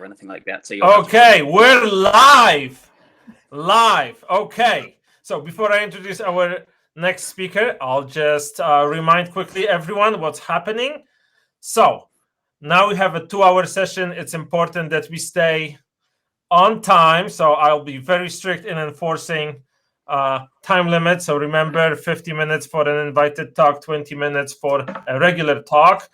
or anything like that. So okay, we're live. Okay, so before I introduce our next speaker, I'll just remind quickly everyone what's happening. So now we have a 2-hour session. It's important that we stay on time. So I'll be very strict in enforcing time limits. So remember, 50 minutes for an invited talk, 20 minutes for a regular talk.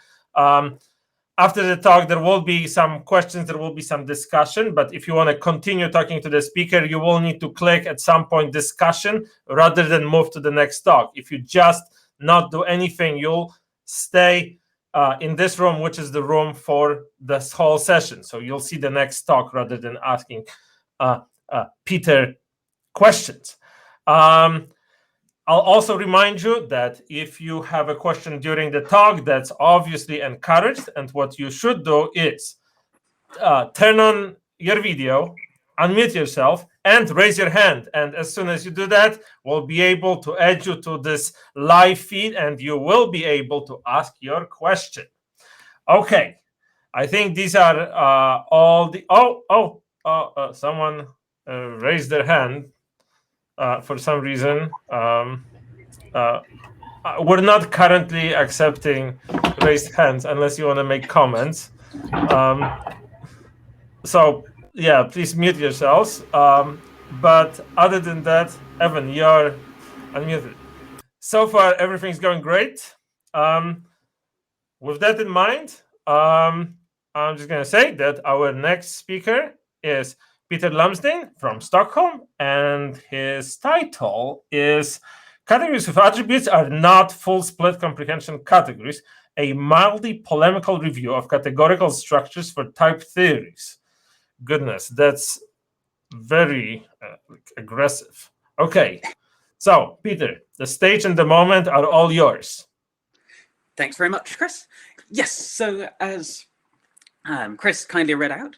After the talk, there will be some questions, there will be some discussion, but if you want to continue talking to the speaker, you will need to click at some point discussion rather than move to the next talk. If you just not do anything, you'll stay in this room, which is the room for this whole session. So you'll see the next talk rather than asking Peter questions. I'll also remind you that if you have a question during the talk, that's obviously encouraged. And what you should do is turn on your video, unmute yourself, and raise your hand. And as soon as you do that, we'll be able to add you to this live feed, and you will be able to ask your question. Okay, I think these are all the... someone raised their hand. For some reason, we're not currently accepting raised hands unless you want to make comments. So yeah, please mute yourselves. But other than that, Evan, you're unmuted. So far, everything's going great. With that in mind, I'm just going to say that our next speaker is Peter Lumsdaine from Stockholm, and his title is Categories with Attributes Are Not Full Split Comprehension Categories, a mildly polemical review of categorical structures for type theories. Goodness, that's very aggressive. Okay, so Peter, the stage and the moment are all yours. Thanks very much, Chris. Yes, so as Chris kindly read out,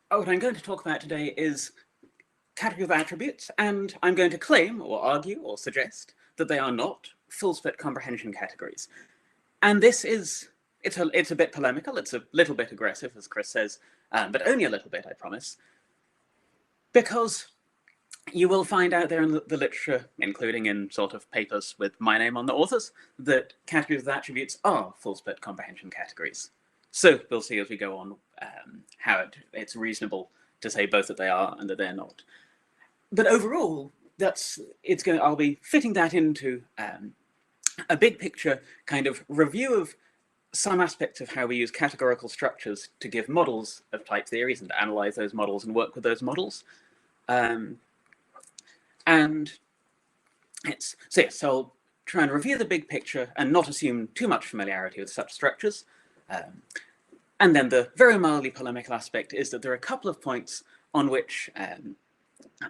what I'm going to talk about today is category of attributes, and I'm going to claim or argue or suggest that they are not full split comprehension categories. And this is, it's a bit polemical, it's a little bit aggressive, as Chris says, but only a little bit, I promise, because you will find out there in the literature, including in sort of papers with my name on the authors, that categories of attributes are full split comprehension categories. So we'll see as we go on how it's reasonable to say both that they are and that they're not. But overall, I'll be fitting that into a big picture kind of review of some aspects of how we use categorical structures to give models of type theories and to analyze those models and work with those models. So I'll try and review the big picture and not assume too much familiarity with such structures. And then the very mildly polemical aspect is that there are a couple of points on which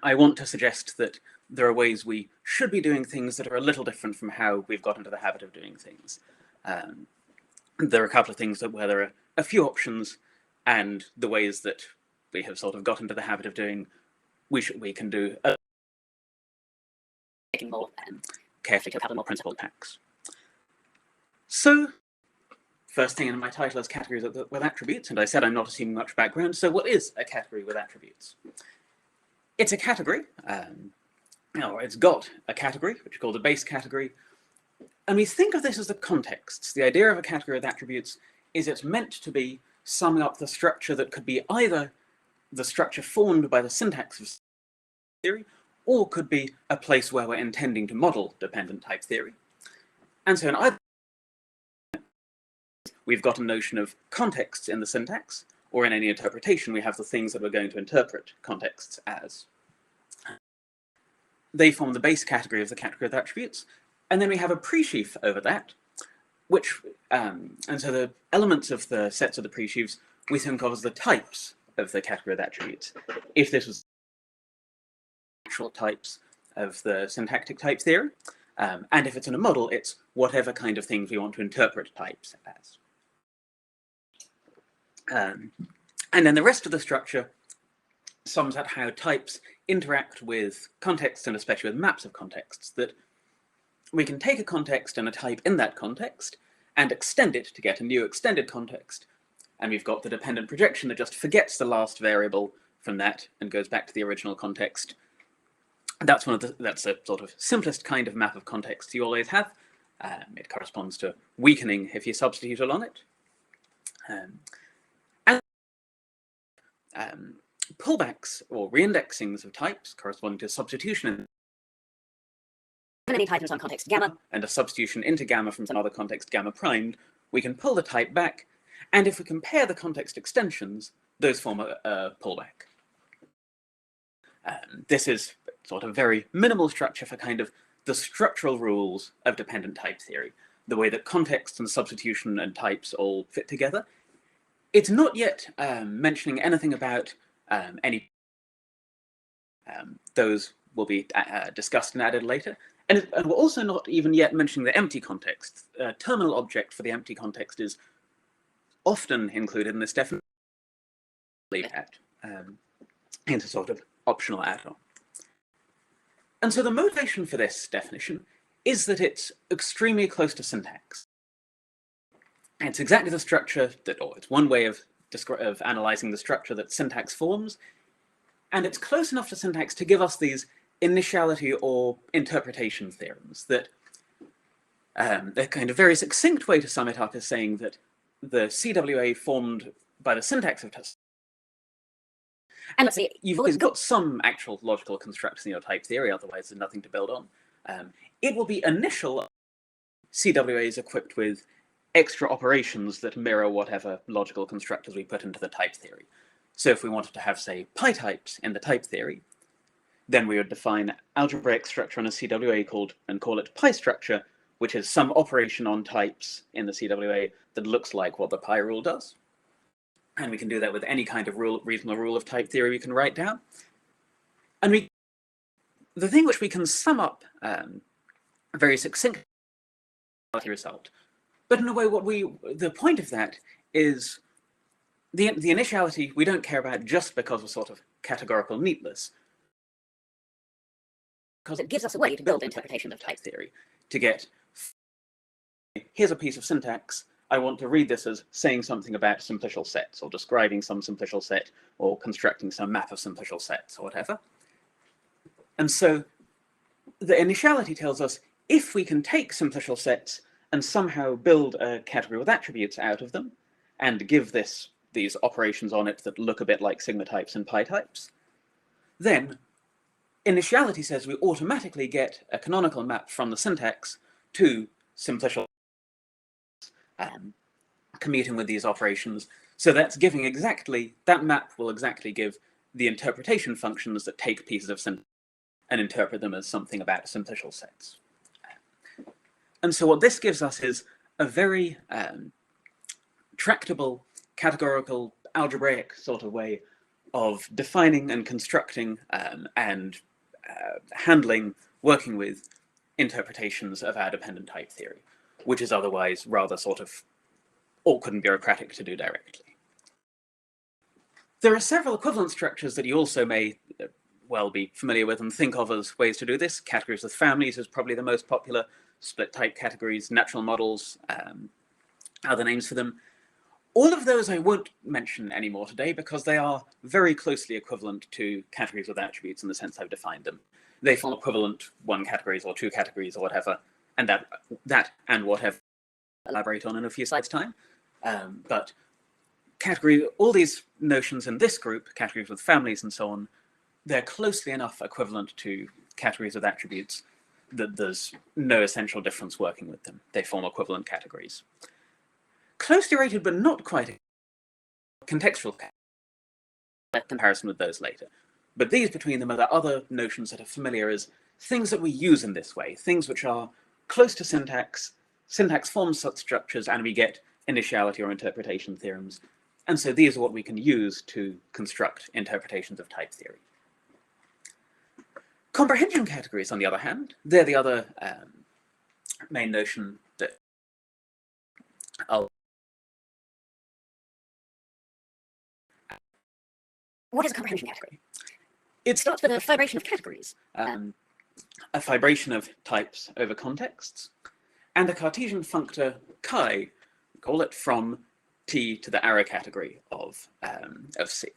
I want to suggest that there are ways we should be doing things that are a little different from how we've got into the habit of doing things. There are a couple of things where there are a few options, and the ways that we have sort of got into the habit of doing, we can do taking more carefully to have more principled packs. So, first thing in my title is categories with attributes, and I said I'm not assuming much background, so what is a category with attributes? It's a category, it's got a category, which is called a base category, and we think of this as the context. The idea of a category with attributes is it's meant to be summing up the structure that could be either the structure formed by the syntax of theory, or could be a place where we're intending to model dependent type theory. And so in either we've got a notion of contexts in the syntax, or in any interpretation, we have the things that we're going to interpret contexts as. They form the base category of the category of attributes, and then we have a presheaf over that, which, and so the elements of the sets of the presheaves we think of as the types of the category of attributes. If this was actual types of the syntactic type theory, and if it's in a model, it's whatever kind of things we want to interpret types as. And then the rest of the structure sums up how types interact with contexts, and especially with maps of contexts, that we can take a context and a type in that context and extend it to get a new extended context, and we've got the dependent projection that just forgets the last variable from that and goes back to the original context. That's a sort of simplest kind of map of context you always have. It corresponds to weakening if you substitute along it. Pullbacks or reindexings of types corresponding to substitution and any type in some context gamma, and a substitution into gamma from some other context gamma primed, we can pull the type back, and if we compare the context extensions, those form a pullback. This is sort of very minimal structure for kind of the structural rules of dependent type theory, the way that context and substitution and types all fit together. It's not yet mentioning anything about any. Those will be discussed and added later. And we're also not even yet mentioning the empty context. Terminal object for the empty context is often included in this definition. Leave that into sort of optional add-on. And so the motivation for this definition is that it's extremely close to syntax. And it's exactly the structure that, or it's one way of analyzing the structure that syntax forms. And it's close enough to syntax to give us these initiality or interpretation theorems that a kind of very succinct way to sum it up is saying that the CWA formed by the syntax of and let's see, you've always got some actual logical constructs in your type theory, otherwise there's nothing to build on. It will be initial CWAs equipped with extra operations that mirror whatever logical constructors we put into the type theory. So if we wanted to have, say, pi types in the type theory, then we would define algebraic structure on a CWA and call it pi structure, which is some operation on types in the CWA that looks like what the pi rule does. And we can do that with any kind of reasonable rule of type theory we can write down. And the thing which we can sum up very succinctly result. But in a way, the point of that is the initiality we don't care about just because we're sort of categorical neatless. Because it gives us a way to build interpretation of type theory. To get, here's a piece of syntax, I want to read this as saying something about simplicial sets, or describing some simplicial set, or constructing some map of simplicial sets, or whatever. And so the initiality tells us if we can take simplicial sets and somehow build a category with attributes out of them, and give these operations on it that look a bit like sigma types and pi types, then initiality says we automatically get a canonical map from the syntax to simplicial commuting with these operations. So that's giving that map will exactly give the interpretation functions that take pieces of syntax and interpret them as something about simplicial sets. And so what this gives us is a very tractable, categorical, algebraic sort of way of defining and constructing and handling, working with interpretations of our dependent type theory, which is otherwise rather sort of awkward and bureaucratic to do directly. There are several equivalent structures that you also may well be familiar with and think of as ways to do this. Categories with families is probably the most popular. Split type categories, natural models, other names for them. All of those I won't mention anymore today because they are very closely equivalent to categories with attributes in the sense I've defined them. They form equivalent one categories or two categories or whatever, and that and whatever I'll elaborate on in a few slides' time. But all these notions in this group, categories with families and so on, they're closely enough equivalent to categories with attributes that there's no essential difference working with them. They form equivalent categories. Closely related, but not quite contextual comparison with those later. But these between them are the other notions that are familiar as things that we use in this way, things which are close to syntax, syntax forms such structures, and we get initiality or interpretation theorems. And so these are what we can use to construct interpretations of type theory. Comprehension categories, on the other hand, they're the other main notion that What is a comprehension category? It starts with a fibration of categories. A fibration of types over contexts, and a Cartesian functor chi, we call it, from T to the arrow category of C.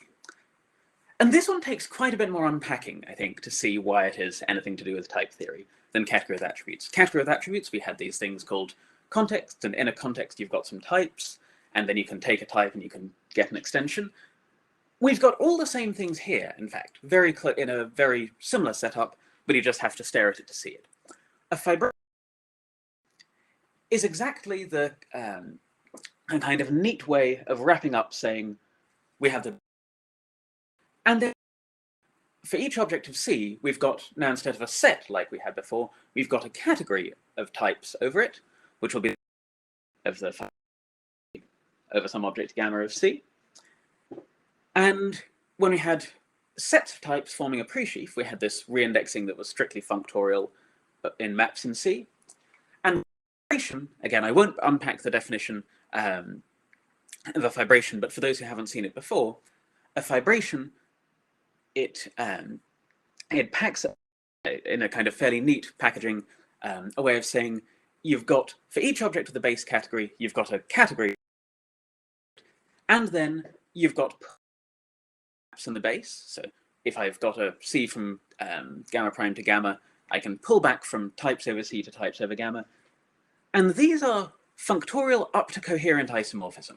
And this one takes quite a bit more unpacking, I think, to see why it is anything to do with type theory than category of attributes. Category of attributes, we had these things called context, and in a context you've got some types, and then you can take a type and you can get an extension. We've got all the same things here, in fact, in a very similar setup, but you just have to stare at it to see it. A fibration is exactly the a kind of neat way of wrapping up saying we have the... And then for each object of C, we've got, now instead of a set like we had before, we've got a category of types over it, which will be of the over some object gamma of C. And when we had sets of types forming a presheaf, we had this reindexing that was strictly functorial in maps in C. And fibration, again, I won't unpack the definition of a fibration, but for those who haven't seen it before, a fibration, it packs in a kind of fairly neat packaging, a way of saying you've got, for each object of the base category, you've got a category, and then you've got maps in the base. So if I've got a C from gamma prime to gamma, I can pull back from types over C to types over gamma. And these are functorial up to coherent isomorphism.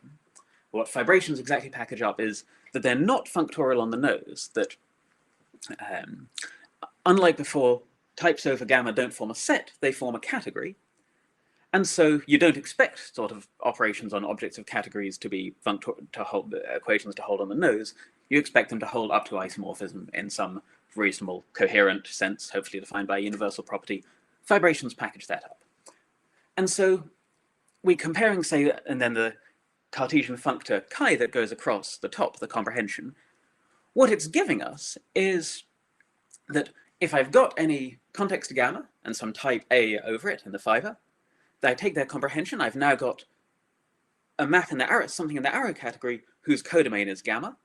What fibrations exactly package up is that they're not functorial on the nose, that unlike before, types over gamma don't form a set, they form a category. And so you don't expect sort of operations on objects of categories to be to hold equations to hold on the nose. You expect them to hold up to isomorphism in some reasonable coherent sense, hopefully defined by a universal property. Fibrations package that up. And so we're comparing, say, and then the Cartesian functor chi that goes across the top, the comprehension. What it's giving us is that if I've got any context gamma and some type A over it in the fiber, that I take their comprehension, I've now got a map in the arrow, something in the arrow category whose codomain is gamma.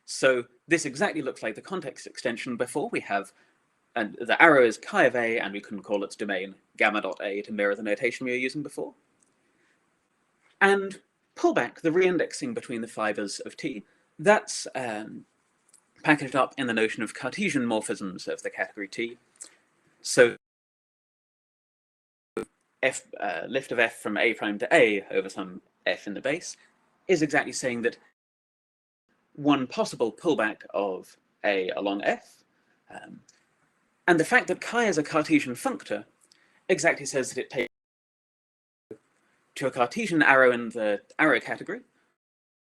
So this exactly looks like the context extension before. We have, and the arrow is chi of A, and we can call its domain gamma.A to mirror the notation we were using before. And pull back the reindexing between the fibers of T. That's packaged up in the notion of Cartesian morphisms of the category T. So F, lift of F from A prime to A over some F in the base is exactly saying that one possible pullback of A along F, and the fact that chi is a Cartesian functor exactly says that it takes to a Cartesian arrow in the arrow category,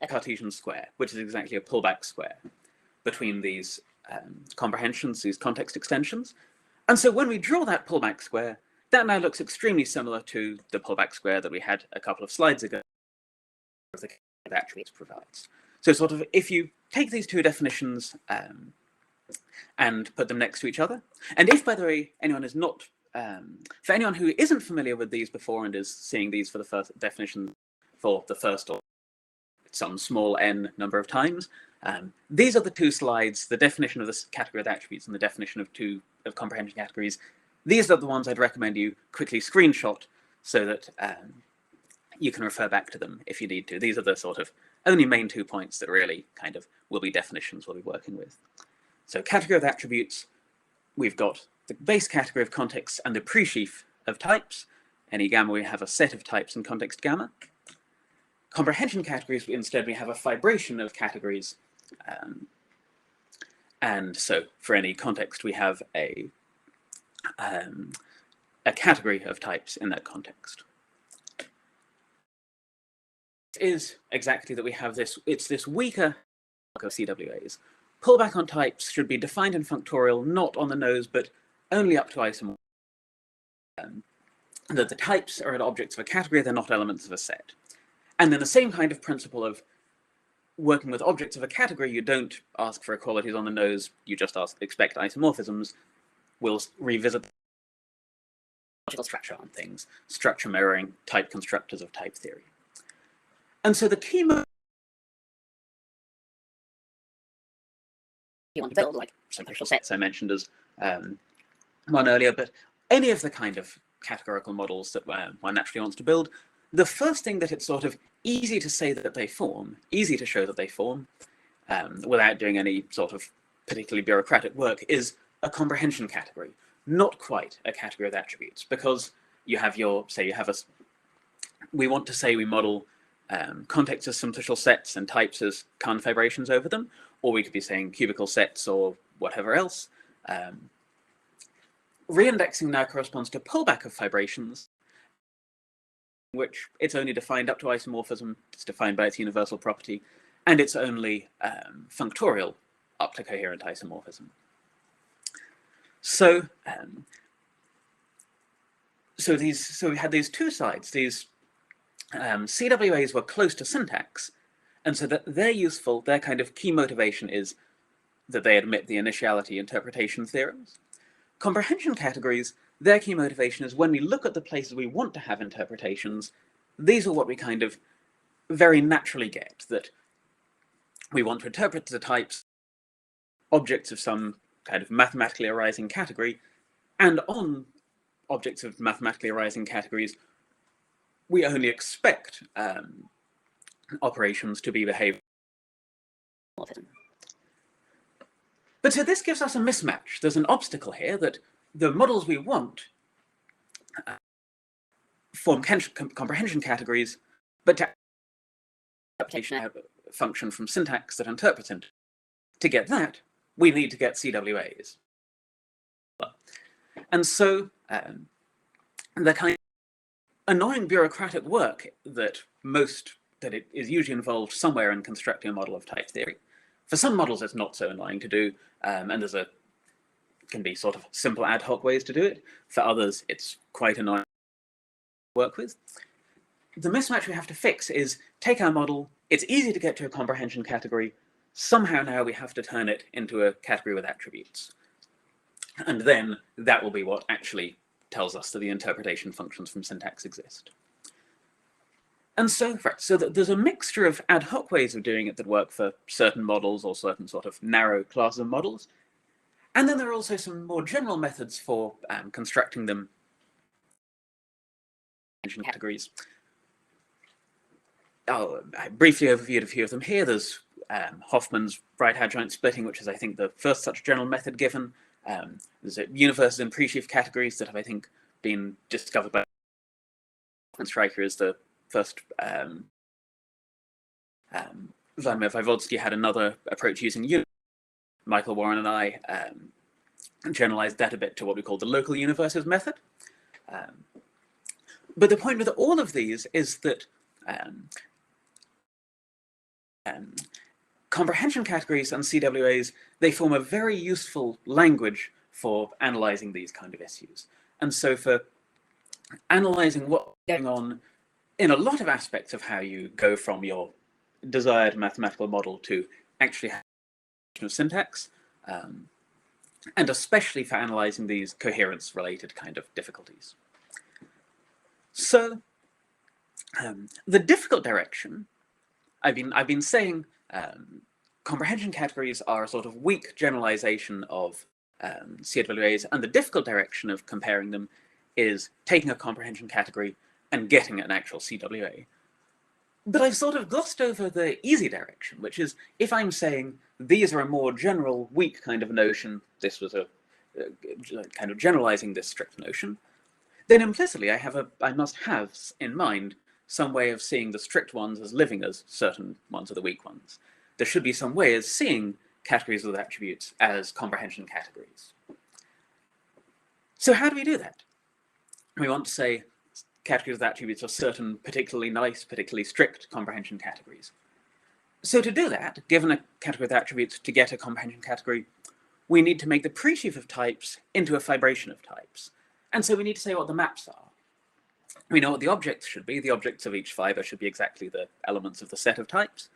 a Cartesian square, which is exactly a pullback square between these comprehensions, these context extensions. And so when we draw that pullback square, that now looks extremely similar to the pullback square that we had a couple of slides ago the attributes provides. So sort of if you take these two definitions and put them next to each other, and if, by the way, anyone is not, for anyone who isn't familiar with these before and is seeing these for the first definition for the first or some small n number of times, these are the two slides, the definition of this category of attributes and the definition of comprehension categories. These are the ones I'd recommend you quickly screenshot so that you can refer back to them if you need to. These are the sort of only main 2 points that really kind of will be definitions we'll be working with. So category of attributes, we've got the base category of contexts and the presheaf of types. Any gamma, we have a set of types in context gamma. Comprehension categories, instead, we have a fibration of categories. And so for any context, we have a category of types in that context. It is exactly that we have this, it's this weaker of CWAs. Pullback on types should be defined in functorial, not on the nose, but only up to isomorphism. That the types are objects of a category, they're not elements of a set. And then the same kind of principle of working with objects of a category, you don't ask for equalities on the nose, you just expect isomorphisms. We'll revisit logical structure on things, structure mirroring, type constructors of type theory. And so the key You want to build like some functional sets. I mentioned as one earlier, but any of the kind of categorical models that one naturally wants to build, the first thing that it's sort of easy to say that they form, easy to show that they form, without doing any sort of particularly bureaucratic work, is a comprehension category, not quite a category of attributes, because you have your, say you have a, we want to say we model contexts as symptotial sets and types as Khan fibrations over them, or we could be saying cubical sets or whatever else. Reindexing now corresponds to pullback of fibrations, which it's only defined up to isomorphism, it's defined by its universal property, and it's only functorial up to coherent isomorphism. So, so we had these two sides. These CWAs were close to syntax, and so that they're useful. Their kind of key motivation is that they admit the initiality interpretation theorems. Comprehension categories, their key motivation is when we look at the places we want to have interpretations, these are what we kind of very naturally get, that we want to interpret the types, objects of some kind of mathematically arising category, and on objects of mathematically arising categories, we only expect operations to be behaved. But so this gives us a mismatch. There's an obstacle here that the models we want form comprehension categories, but to function from syntax that interprets it. To get that, we need to get CWAs. And so the kind of annoying bureaucratic work that it is usually involved somewhere in constructing a model of type theory. For some models, it's not so annoying to do, and can be sort of simple ad hoc ways to do it. For others, it's quite annoying to work with. The mismatch we have to fix is take our model, it's easy to get to a comprehension category, somehow now we have to turn it into a category with attributes. And then that will be what actually tells us that the interpretation functions from syntax exist. And so, right, so there's a mixture of ad hoc ways of doing it that work for certain models or certain sort of narrow classes of models. And then there are also some more general methods for constructing them in categories. I briefly overviewed a few of them here. There's Hoffman's right adjoint splitting, which is, I think, the first such general method given. There's universes in pre-sheaf categories that have, I think, been discovered by Stryker as the first. Vladimir Vygotsky had another approach using universe. Michael Warren and I generalized that a bit to what we call the local universes method. But the point with all of these is that comprehension categories and CWAs, they form a very useful language for analyzing these kind of issues. And so for analyzing what's going on in a lot of aspects of how you go from your desired mathematical model to actually have of syntax, and especially for analyzing these coherence-related kind of difficulties. So the difficult direction, I've been saying comprehension categories are a sort of weak generalization of CWAs, and the difficult direction of comparing them is taking a comprehension category and getting an actual CWA. But I've sort of glossed over the easy direction, which is if I'm saying these are a more general, weak kind of notion, this was a kind of generalizing this strict notion, then implicitly I must have in mind some way of seeing the strict ones as living as certain ones are the weak ones. There should be some way of seeing categories with attributes as comprehension categories. So how do we do that? We want to say categories with attributes are certain particularly nice, particularly strict comprehension categories. So to do that, given a category with attributes to get a comprehension category, we need to make the pre-sheaf of types into a fibration of types. And so we need to say what the maps are. We know what the objects should be. The objects of each fiber should be exactly the elements of the set of types.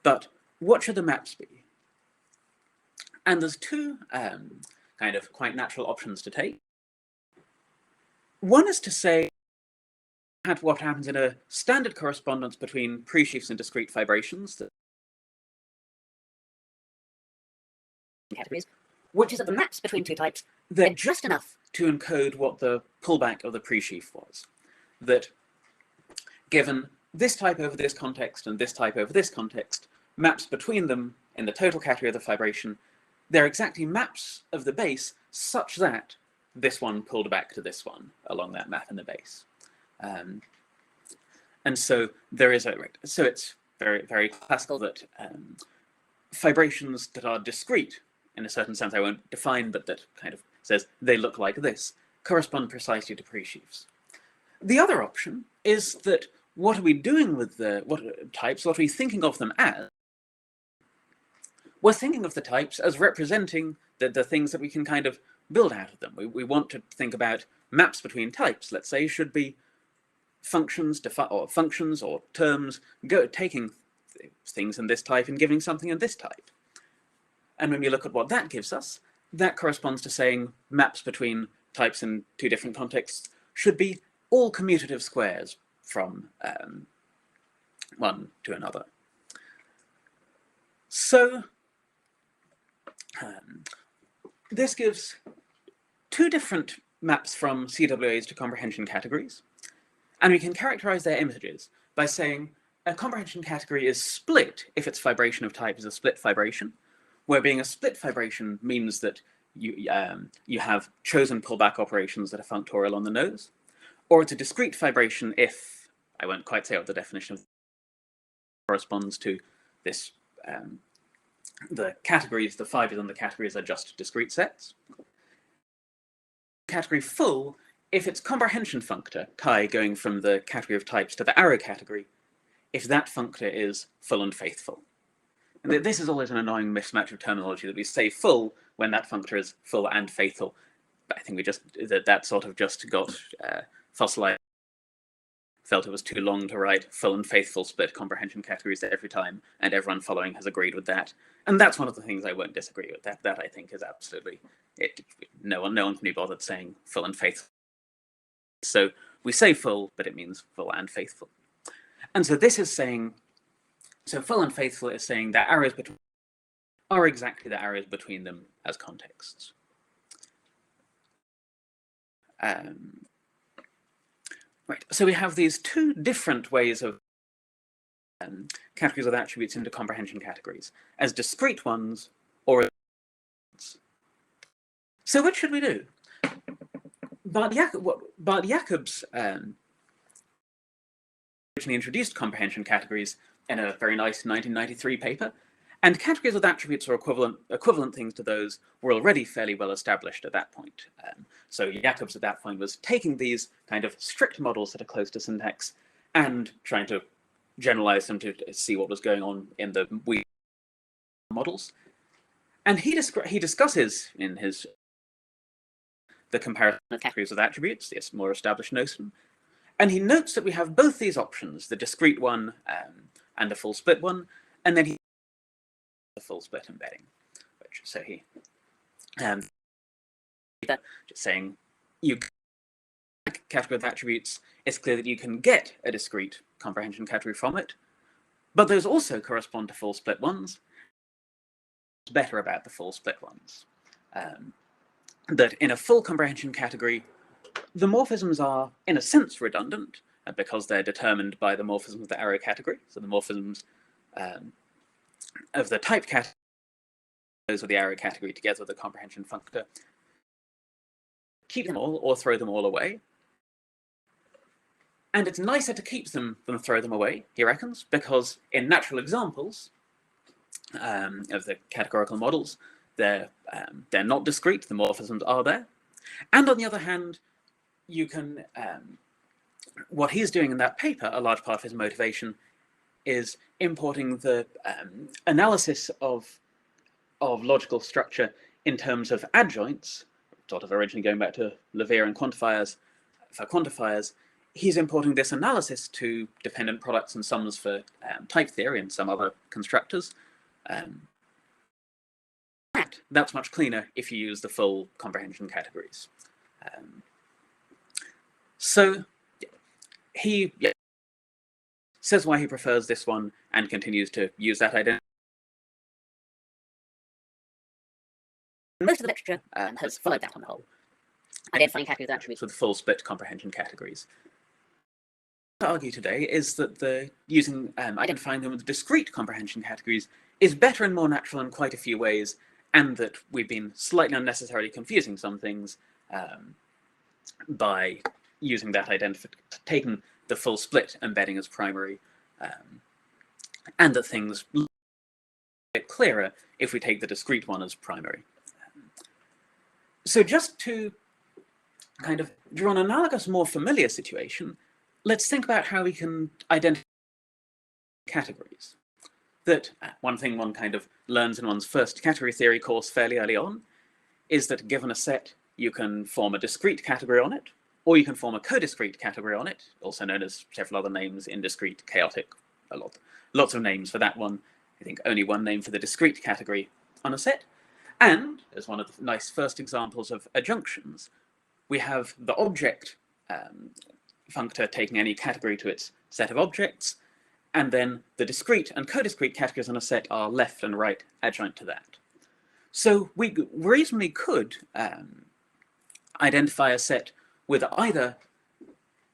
But what should the maps be? And there's two kind of quite natural options to take. One is to say what happens in a standard correspondence between pre-sheafs and discrete fibrations, categories, which is that the maps between two types, they're just enough to encode what the pullback of the pre-sheaf was. That given this type over this context and this type over this context, maps between them in the total category of the fibration, they're exactly maps of the base such that this one pulled back to this one along that map in the base. And so there is so it's very, very classical that fibrations that are discrete, in a certain sense I won't define, but that kind of says they look like this, correspond precisely to presheaves. The other option is that what are we doing with the types? What are we thinking of them as? We're thinking of the types as representing the things that we can kind of build out of them. We want to think about maps between types, let's say, should be functions or terms taking things in this type and giving something in this type. And when we look at what that gives us, that corresponds to saying maps between types in two different contexts should be all commutative squares from one to another. So this gives two different maps from CWAs to comprehension categories, and we can characterize their images by saying a comprehension category is split if its fibration of type is a split fibration, where being a split fibration means that you have chosen pullback operations that are functorial on the nose, or it's a discrete fibration if, I won't quite say what the definition of corresponds to this, the categories, the fibers on the categories are just discrete sets. Category full if its comprehension functor, chi going from the category of types to the arrow category, if that functor is full and faithful. And this is always an annoying mismatch of terminology, that we say full when that functor is full and faithful. But I think we just, that sort of just got fossilized. Felt it was too long to write full and faithful split comprehension categories every time, and everyone following has agreed with that. And that's one of the things I won't disagree with. That I think is absolutely, no one can be bothered saying full and faithful. So we say full, but it means full and faithful. And so this is saying, so full and faithful is saying that arrows between are exactly the arrows between them as contexts. Right, so we have these two different ways of categories with attributes into comprehension categories, as discrete ones or as. So what should we do? Bart Jacobs originally introduced comprehension categories in a very nice 1993 paper, and categories with attributes or equivalent things to those were already fairly well established at that point. So Jacobs at that point was taking these kind of strict models that are close to syntax and trying to generalize them to see what was going on in the models. And he discusses in his the comparison of categories with attributes, this more established notion, and he notes that we have both these options, the discrete one and the full split one, and then he the full split embedding, which so he just saying you category with attributes, it's clear that you can get a discrete comprehension category from it, but those also correspond to full split ones. It's better about the full split ones. That in a full comprehension category, the morphisms are, in a sense, redundant because they're determined by the morphism of the arrow category. So the morphisms of the type category, those of the arrow category together with the comprehension functor, keep them all or throw them all away. And it's nicer to keep them than throw them away, he reckons, because in natural examples of the categorical models, they're not discrete, the morphisms are there. And on the other hand, you can, what he's doing in that paper, a large part of his motivation, is importing the analysis of logical structure in terms of adjoints, sort of originally going back to Levier and quantifiers. For quantifiers, he's importing this analysis to dependent products and sums for type theory and some other constructors. That's much cleaner if you use the full comprehension categories. So he says why he prefers this one and continues to use that identity. Most of the literature has followed that on the whole, identifying categories with attributes with full split comprehension categories. to argue today is that identifying them with discrete comprehension categories is better and more natural in quite a few ways, and that we've been slightly unnecessarily confusing some things by using that taking the full split embedding as primary, and that things look a bit clearer if we take the discrete one as primary. So just to kind of draw an analogous, more familiar situation, let's think about how we can identify categories. That one thing one kind of learns in one's first category theory course fairly early on is that given a set, you can form a discrete category on it, or you can form a codiscrete category on it, also known as several other names, indiscrete, chaotic, lots of names for that one. I think only one name for the discrete category on a set. And, as one of the nice first examples of adjunctions, we have the object functor taking any category to its set of objects, and then the discrete and codiscrete categories on a set are left and right adjoint to that. So we reasonably could identify a set with either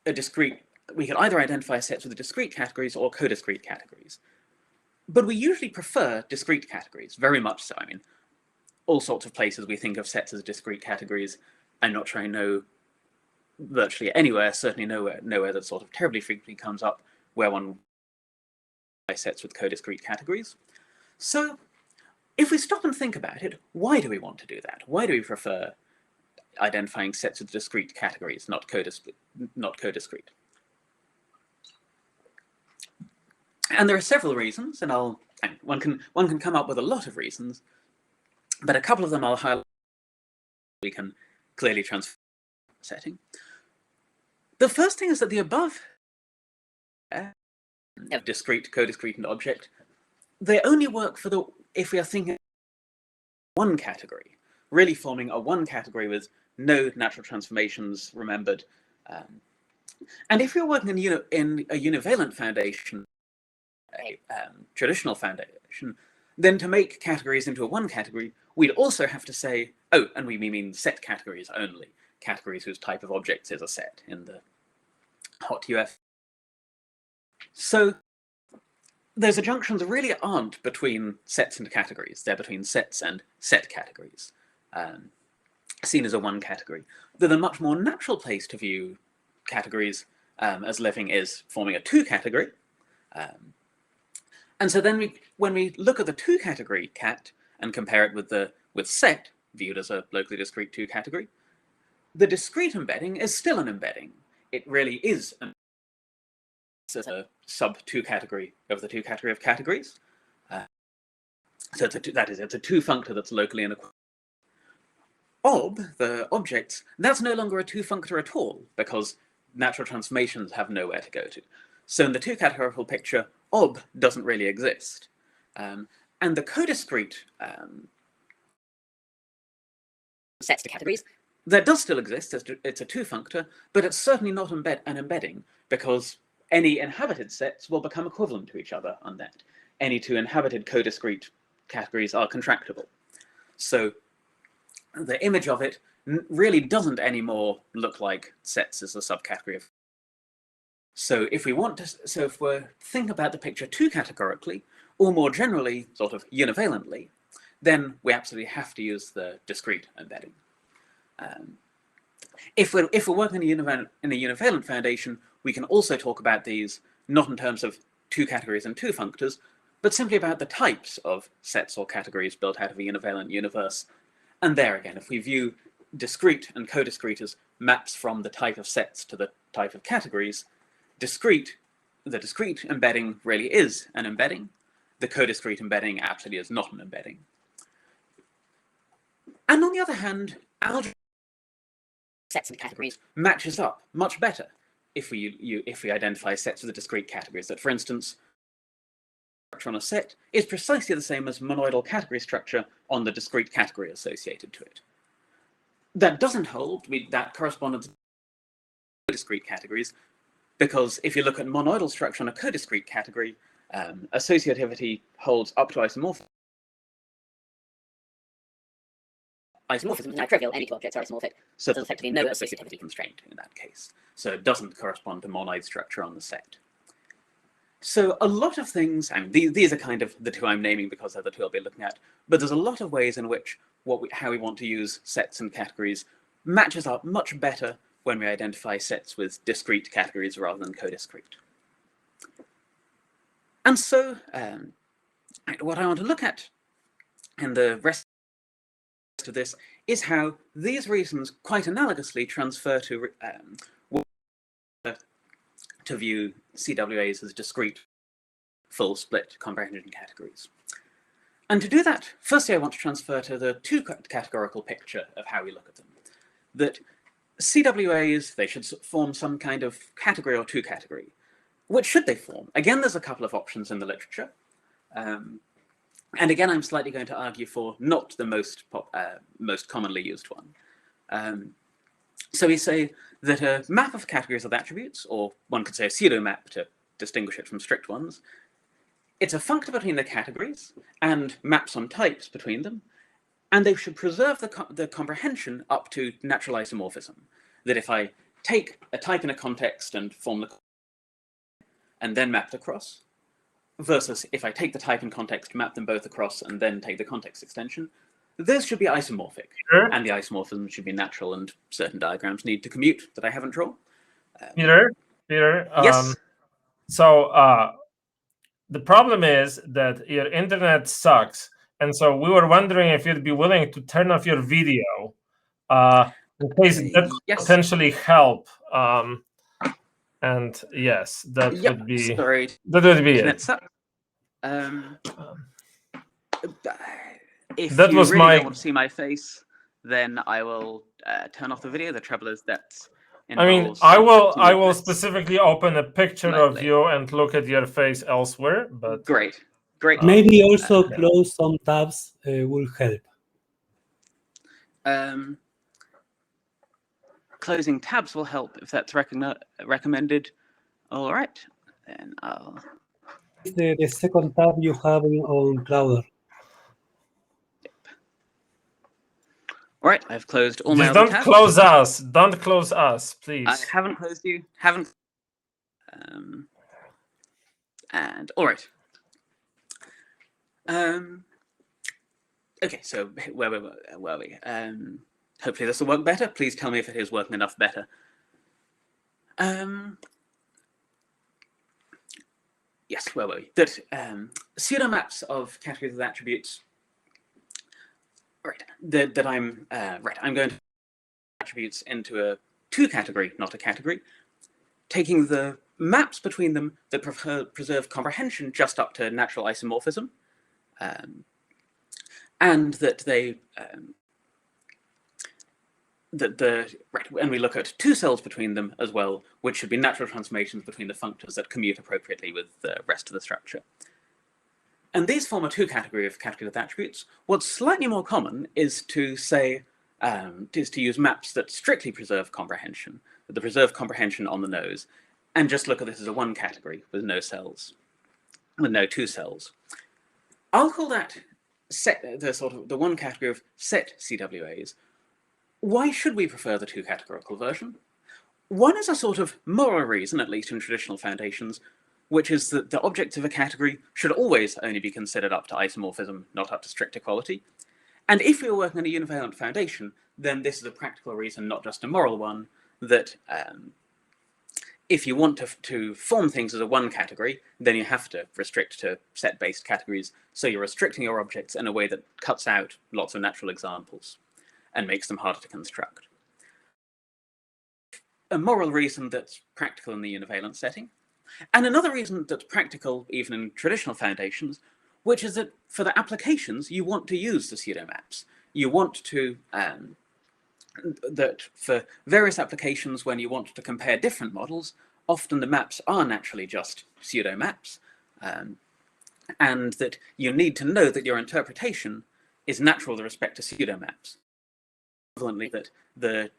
a discrete, we could either identify sets with the discrete categories or codiscrete categories. But we usually prefer discrete categories, very much so. I mean, all sorts of places we think of sets as discrete categories. I'm not sure I know virtually anywhere, certainly nowhere that sort of terribly frequently comes up where one sets with codiscrete categories. So if we stop and think about it, why do we want to do that? Why do we prefer identifying sets with discrete categories, not codiscrete? And there are several reasons, and one can come up with a lot of reasons, but a couple of them I'll highlight. We can clearly transfer setting. The first thing is that the above discrete, codiscrete, and object, they only work for if we are thinking one category, really forming a one category with no natural transformations remembered. And if you're working in a univalent foundation, a traditional foundation, then to make categories into a one category, we'd also have to say, oh, and we mean set categories only, categories whose type of objects is a set in the HoTT. So those adjunctions really aren't between sets and categories, they're between sets and set categories, seen as a one category. They're the much more natural place to view categories as living is forming a two category. And so then when we look at the two category cat and compare it with set, viewed as a locally discrete two category, the discrete embedding is still an embedding. It really is a sub two category of the two category of categories. So it's a two functor that's locally inequal. The objects, that's no longer a two functor at all because natural transformations have nowhere to go to. So in the two categorical picture, doesn't really exist. And the codiscrete sets to categories, that does still exist. It's a two functor, but it's certainly not an embedding because any inhabited sets will become equivalent to each other on that. Any two inhabited codiscrete categories are contractible. So the image of it really doesn't anymore look like sets as a subcategory of. So if we're thinking about the picture two categorically, or more generally, sort of univalently, then we absolutely have to use the discrete embedding. If we're working in a univalent foundation, we can also talk about these not in terms of two categories and two functors, but simply about the types of sets or categories built out of a univalent universe. And there again, if we view discrete and codiscrete as maps from the type of sets to the type of categories, the discrete embedding really is an embedding. The codiscrete embedding absolutely is not an embedding. And on the other hand, algebra sets and categories matches up much better if we identify sets with the discrete categories. That, for instance, structure on a set is precisely the same as monoidal category structure on the discrete category associated to it. That doesn't hold that correspondence to discrete categories, because if you look at monoidal structure on a codiscrete category, associativity holds up to isomorphism isomorphism is now trivial. Any two objects are isomorphic. So there's effectively no associativity constraint in that case. So it doesn't correspond to monoid structure on the set. So a lot of things, and these are kind of the two I'm naming because they're the two I'll be looking at, but there's a lot of ways in which how we want to use sets and categories matches up much better when we identify sets with discrete categories rather than co-discrete. And so what I want to look at in the rest of this is how these reasons quite analogously transfer to view CWAs as discrete, full split comprehension categories. And to do that, firstly, I want to transfer to the two categorical picture of how we look at them. That CWAs, they should form some kind of category or two category. Which should they form? Again, there's a couple of options in the literature. And again, I'm slightly going to argue for not the most commonly used one. So we say that a map of categories of attributes, or one could say a pseudo-map to distinguish it from strict ones, it's a functor between the categories and maps on types between them, and they should preserve the comprehension up to natural isomorphism. That if I take a type in a context and form the and then map it across, versus if I take the type and context, map them both across, and then take the context extension, those should be isomorphic. Sure. And the isomorphism should be natural, and certain diagrams need to commute that I haven't drawn. Peter, yes. So the problem is that your internet sucks, and so we were wondering if you'd be willing to turn off your video in case that could potentially help. And yes, that would be sorry. That would be it. If that you was really my... don't want to see my face, then I will turn off the video. The trouble is that I mean, I will specifically open a picture of you and look at your face elsewhere. But great. Maybe also close some tabs will help. Closing tabs will help if that's recommended. All right, then I'll. The second tab you have on Clouder. All right, I've closed all my Just other don't tabs. close us. Don't close us, please. I haven't closed you. Haven't. And all right. Okay, so where were we? Hopefully this will work better. Please tell me if it is working enough better. Yes, where were we? That pseudomaps of categories of attributes. Right. I'm going to attributes into a two category, not a category, taking the maps between them that preserve comprehension just up to natural isomorphism, and that they and we look at two cells between them as well, which should be natural transformations between the functors that commute appropriately with the rest of the structure. And these form a two category of attributes. What's slightly more common is to say, is to use maps that strictly preserve comprehension, that preserve comprehension on the nose, and just look at this as a one category with no cells, with no two cells. I'll call that the one category of set CWAs. Why should we prefer the two categorical version? One is a sort of moral reason, at least in traditional foundations, which is that the objects of a category should always only be considered up to isomorphism, not up to strict equality. And if we were working on a univalent foundation, then this is a practical reason, not just a moral one, that if you want to form things as a one category, then you have to restrict to set-based categories, so you're restricting your objects in a way that cuts out lots of natural examples and makes them harder to construct. A moral reason that's practical in the univalent setting. And another reason that's practical even in traditional foundations, which is that for the applications, you want to use the pseudomaps. You want to, that for various applications when you want to compare different models, often the maps are naturally just pseudomaps, and that you need to know that your interpretation is natural with respect to pseudomaps. Equivalently, that the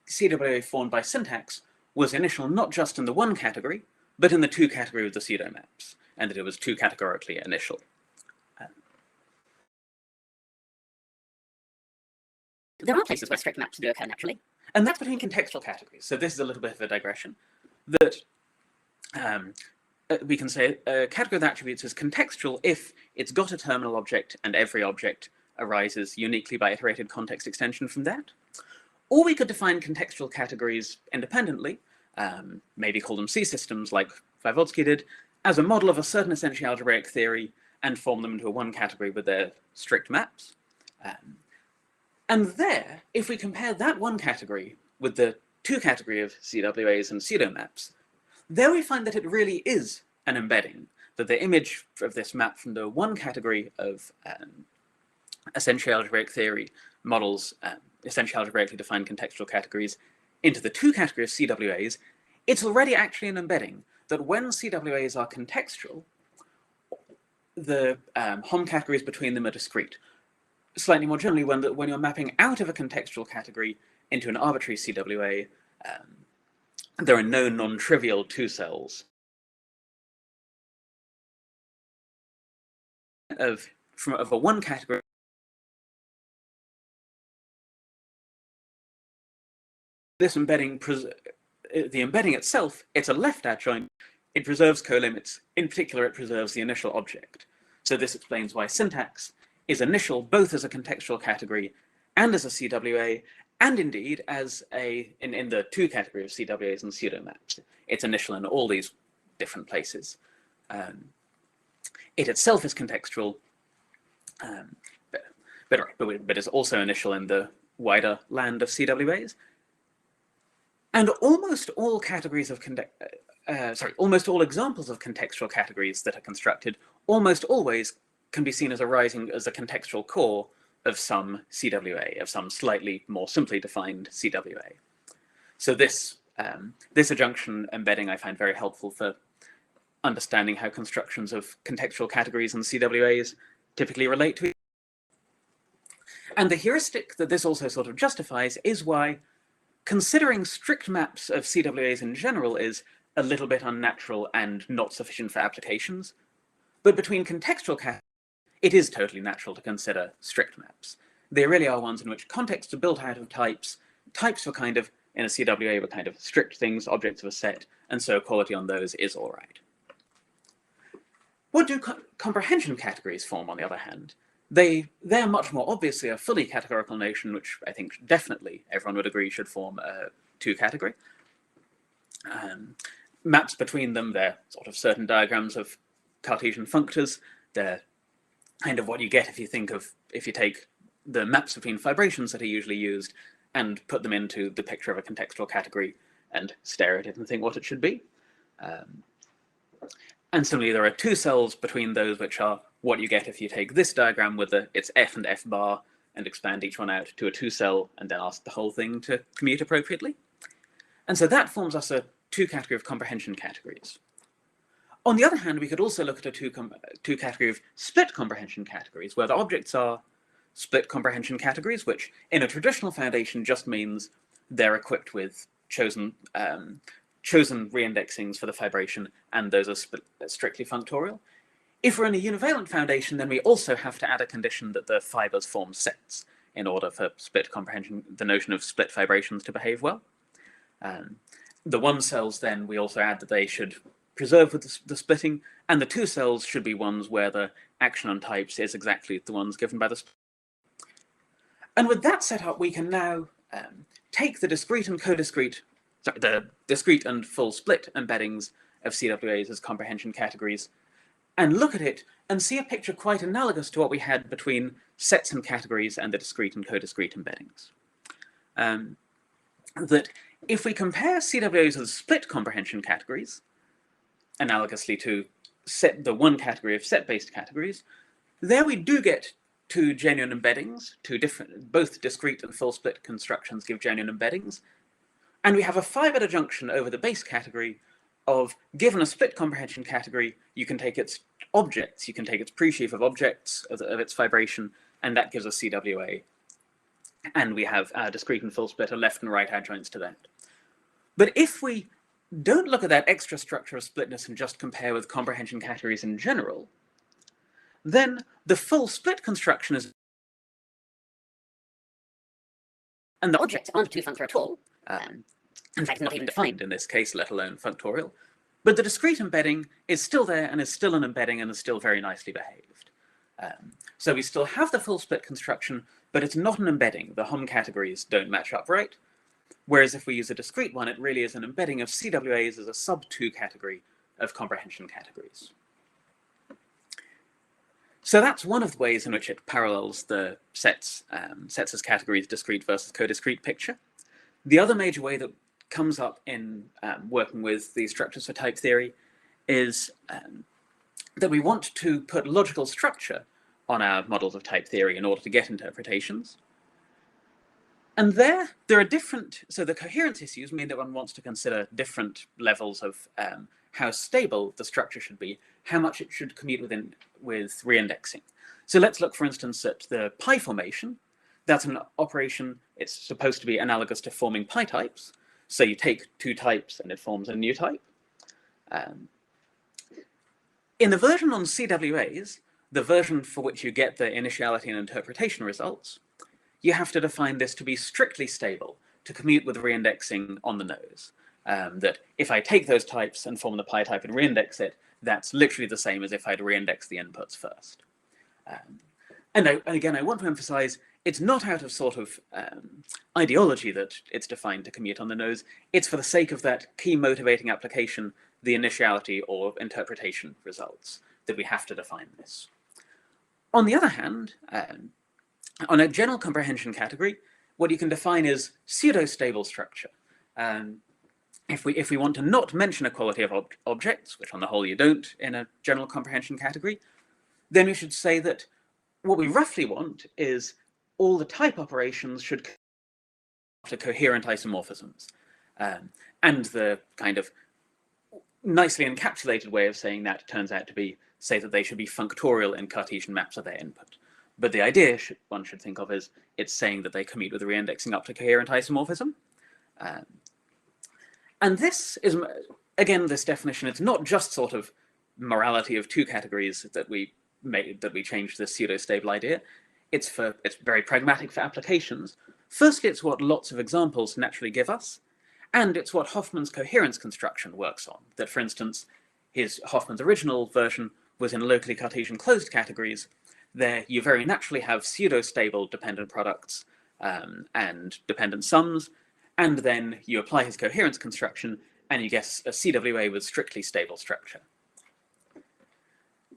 CWA formed by syntax was initial not just in the one category, but in the two category of the pseudomaps, and that it was two categorically initial. There are places where strict maps do occur naturally. And that's between contextual categories. So this is a little bit of a digression. That we can say a category of attributes is contextual if it's got a terminal object and every object arises uniquely by iterated context extension from that. Or we could define contextual categories independently, maybe call them C-systems like Vygotsky did, as a model of a certain essentially algebraic theory and form them into a one category with their strict maps. And there, if we compare that one category with the two category of CWAs and pseudomaps, there we find that it really is an embedding, that the image of this map from the one category of essentially algebraic theory models essentially algebraically defined contextual categories into the two category of CWAs, it's already actually an embedding, that when CWAs are contextual, the HOM categories between them are discrete. Slightly more generally, when you're mapping out of a contextual category into an arbitrary CWA, there are no non-trivial two cells of a one category. This embedding, the embedding itself, it's a left adjoint. It preserves colimits. In particular, it preserves the initial object. So this explains why syntax is initial both as a contextual category and as a CWA, and indeed as in the two categories of CWAs and pseudomaps. It's initial in all these different places. It itself is contextual, but it's also initial in the wider land of CWAs. And almost all categories of almost all examples of contextual categories that are constructed almost always can be seen as arising as a contextual core of some CWA, of some slightly more simply defined CWA. So this adjunction embedding I find very helpful for understanding how constructions of contextual categories and CWAs typically relate to each other. And the heuristic that this also sort of justifies is why considering strict maps of CWAs in general is a little bit unnatural and not sufficient for applications. But between contextual categories, it is totally natural to consider strict maps. They really are ones in which contexts are built out of types. Types were kind of, in a CWA, were kind of strict things, objects of a set, and so equality on those is all right. What do comprehension categories form, on the other hand? They're much more obviously a fully categorical notion, which I think definitely everyone would agree should form a two category. Maps between them, they're sort of certain diagrams of Cartesian functors. They're kind of what you get if you take the maps between fibrations that are usually used and put them into the picture of a contextual category and stare at it and think what it should be. And similarly, there are two cells between those, which are what you get if you take this diagram with its F and F bar and expand each one out to a two cell and then ask the whole thing to commute appropriately. And so that forms us a two category of comprehension categories. On the other hand, we could also look at a two category of split comprehension categories, where the objects are split comprehension categories, which in a traditional foundation just means they're equipped with chosen reindexings for the fibration, and those are strictly functorial. If we're in a univalent foundation, then we also have to add a condition that the fibers form sets in order for split comprehension, the notion of split fibrations, to behave well. The one cells, then, we also add that they should preserve with the splitting, and the two cells should be ones where the action on types is exactly the ones given by the split. And with that set up, we can now take the discrete and co-discrete, the discrete and full split embeddings of CWAs as comprehension categories, and look at it and see a picture quite analogous to what we had between sets and categories and the discrete and co-discrete embeddings. That if we compare CWAs as split comprehension categories, analogously to the one category of set-based categories, there we do get two genuine embeddings, both discrete and full split constructions give genuine embeddings, and we have a 5-bit adjunction over the base category of, given a split comprehension category, you can take its objects, you can take its pre-sheaf of objects of its fibration, and that gives us CWA. And we have discrete and full split are left and right adjoints to that. But if we don't look at that extra structure of splitness and just compare with comprehension categories in general, then the full split construction is and the objects aren't too functor at all. in fact, not even defined in this case, let alone functorial. But the discrete embedding is still there and is still an embedding and is still very nicely behaved. So we still have the full split construction, but it's not an embedding. The HOM categories don't match up right. Whereas if we use a discrete one, it really is an embedding of CWAs as a sub-2 category of comprehension categories. So that's one of the ways in which it parallels the sets as categories discrete versus co-discrete picture. The other major way that comes up in working with these structures for type theory is that we want to put logical structure on our models of type theory in order to get interpretations. And there are different, so the coherence issues mean that one wants to consider different levels of how stable the structure should be, how much it should commute with reindexing. So let's look, for instance, at the pi formation. That's an operation, it's supposed to be analogous to forming pi types. So you take two types and it forms a new type. In the version on CWAs, the version for which you get the initiality and interpretation results, you have to define this to be strictly stable to commute with reindexing on the nose. That if I take those types and form the pi type and reindex it, that's literally the same as if I'd reindex the inputs first. And again, I want to emphasize, it's not out of sort of ideology that it's defined to commute on the nose. It's for the sake of that key motivating application, the initiality or interpretation results, that we have to define this. On the other hand, on a general comprehension category, what you can define is pseudo-stable structure. If we want to not mention a quality of objects, which on the whole you don't in a general comprehension category, then we should say that what we roughly want is all the type operations should after coherent isomorphisms. And the kind of nicely encapsulated way of saying that turns out to be, say that they should be functorial in Cartesian maps of their input. But the idea one should think of is it's saying that they commute with the reindexing up to coherent isomorphism. And this is, again, this definition, it's not just sort of morality of two categories that we changed this pseudo-stable idea. It's very pragmatic for applications. Firstly, it's what lots of examples naturally give us, and it's what Hoffman's coherence construction works on. That, for instance, Hoffman's original version was in locally Cartesian closed categories. There, you very naturally have pseudo-stable dependent products and dependent sums, and then you apply his coherence construction, and you get a CWA with strictly stable structure.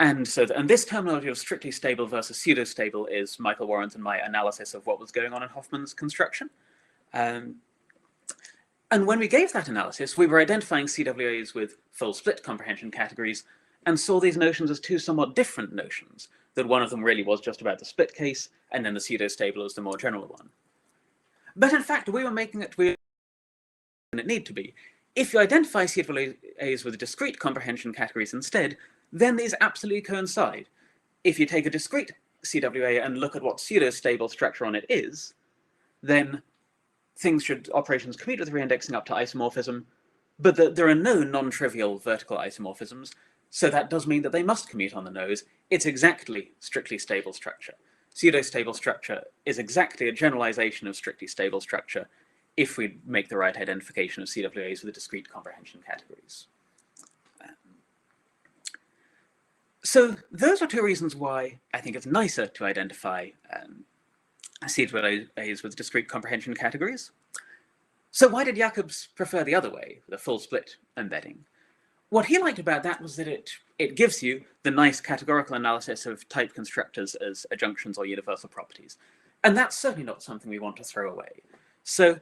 And this terminology of strictly stable versus pseudo-stable is Michael Warren's and my analysis of what was going on in Hoffman's construction. And when we gave that analysis, we were identifying CWAs with full split comprehension categories and saw these notions as two somewhat different notions, that one of them really was just about the split case, and then the pseudo-stable is the more general one. But in fact, we were making it it need to be. If you identify CWAs with discrete comprehension categories instead, then these absolutely coincide. If you take a discrete CWA and look at what pseudo-stable structure on it is, then operations commute with reindexing up to isomorphism, but there are no non-trivial vertical isomorphisms, so that does mean that they must commute on the nose. It's exactly strictly stable structure. Pseudo-stable structure is exactly a generalization of strictly stable structure if we make the right identification of CWAs with the discrete comprehension categories. So those are two reasons why I think it's nicer to identify CWAs with discrete comprehension categories. So why did Jacobs prefer the other way, the full split embedding? What he liked about that was that it gives you the nice categorical analysis of type constructors as adjunctions or universal properties. And that's certainly not something we want to throw away. So